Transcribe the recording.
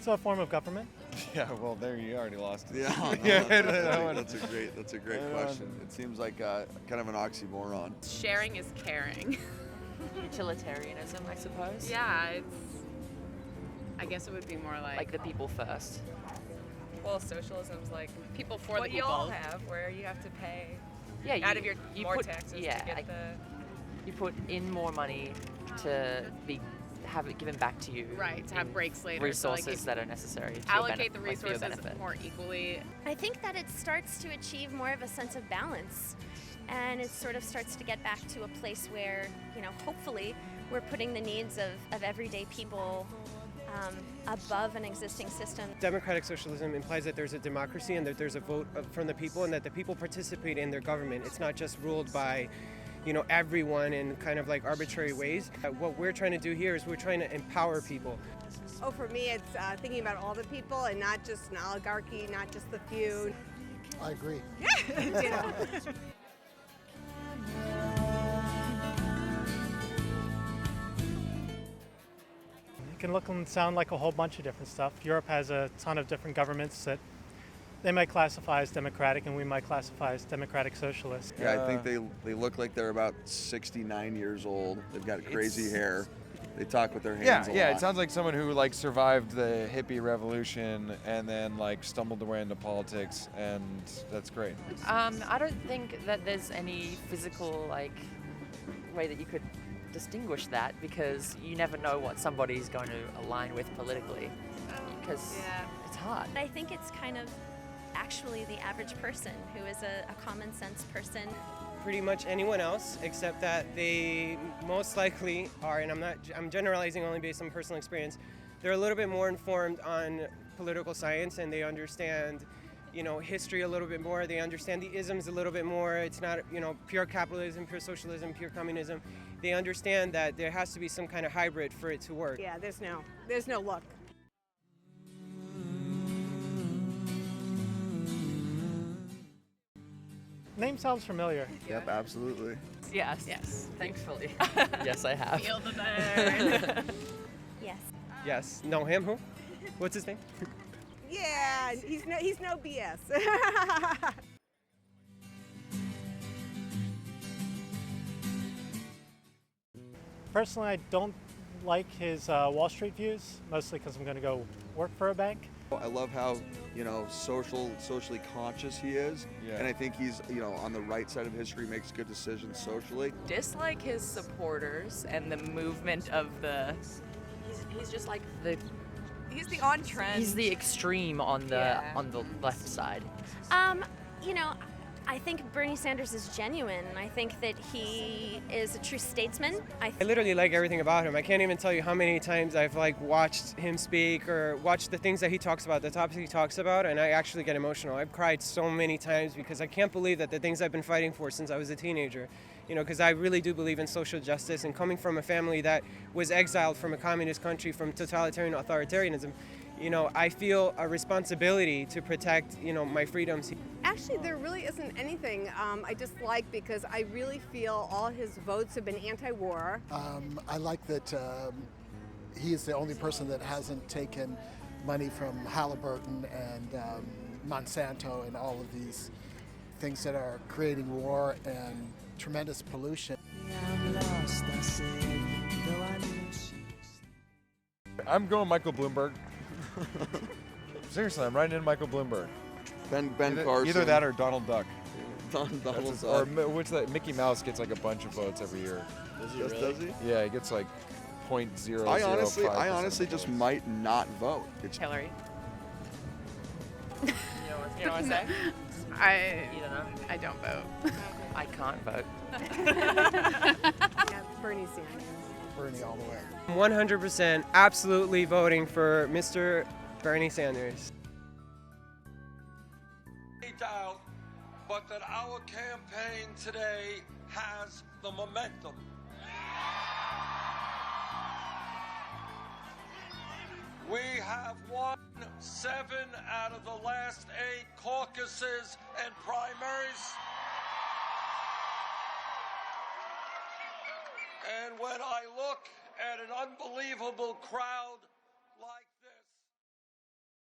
also a form of government. Yeah, well, there you already lost it. Yeah, no, Yeah, that's a great question. It seems like kind of an oxymoron. Sharing is caring. Utilitarianism, I suppose. Yeah, I guess it would be more Like the people first. well, socialism's like people for what the you people. all have, where you have to pay Yeah, out of your you more put, taxes yeah, to get the. you put in more money to have it given back to you. Right, to have in breaks later. Resources So, like, that are necessary to allocate the for your resources benefit. more equally. I think that it starts to achieve more of a sense of balance, and it sort of starts to get back to a place where, hopefully we're putting the needs of everyday people above an existing system. Democratic socialism implies that there's a democracy and that there's a vote from the people and that the people participate in their government. It's not just ruled by everyone in kind of like arbitrary ways. What we're trying to do here is we're trying to empower people. Oh, for me, it's thinking about all the people and not just an oligarchy, not just the few. I agree. It can look and sound like a whole bunch of different stuff. Europe has a ton of different governments that they might classify as democratic, and we might classify as democratic socialist. Yeah, I think they look like they're about 69 years old. They've got crazy hair. They talk with their hands a lot. Yeah, it sounds like someone who like survived the hippie revolution and then like stumbled their way into politics, and that's great. I don't think that there's any physical way that you could distinguish that, because you never know what somebody's going to align with politically, because it's hard. I think it's kind of actually the average person who is a common sense person. Pretty much anyone else, except that they most likely are, and I'm generalizing only based on personal experience, they're a little bit more informed on political science, and they understand history a little bit more. They understand the isms a little bit more. It's not pure capitalism, pure socialism, pure communism. They understand that there has to be some kind of hybrid for it to work. Yeah, there's no look. Name sounds familiar. Yep, absolutely. Yes. Thankfully. Yes, I have. Feel the burn. Yes. Yes. No, him? Who? What's his name? Yeah, he's no BS. Personally, I don't like his Wall Street views, mostly because I'm going to go work for a bank. I love how, socially conscious he is. Yeah. And I think he's, on the right side of history, makes good decisions socially. Dislike his supporters and the movement of the. He's just like He's the on trend. he's the extreme on the left side. I think Bernie Sanders is genuine. I think that he is a true statesman. I literally like everything about him. I can't even tell you how many times I've watched him speak or watched the things that he talks about, the topics he talks about, and I actually get emotional. I've cried so many times because I can't believe that the things I've been fighting for since I was a teenager, because I really do believe in social justice, and coming from a family that was exiled from a communist country, from totalitarian authoritarianism, I feel a responsibility to protect, my freedoms. Actually, there really isn't anything I dislike, because I really feel all his votes have been anti-war. I like that he is the only person that hasn't taken money from Halliburton and Monsanto and all of these things that are creating war and tremendous pollution. I'm going Michael Bloomberg. Seriously, I'm writing in Michael Bloomberg. Ben Carson. Either that or Donald Duck. Donald That's Duck. or what's that? Mickey Mouse gets like a bunch of votes every year. Does he? Yeah, he gets like 0.005%. I honestly just might not vote. It's Hillary. You know what I say? I don't vote. I can't vote. Yeah, Bernie Sanders. Bernie all the way. 100% absolutely voting for Mr. Bernie Sanders. Doubt, but that our campaign today has the momentum. We have won 7 out of the last 8 caucuses and primaries. And when I look at an unbelievable crowd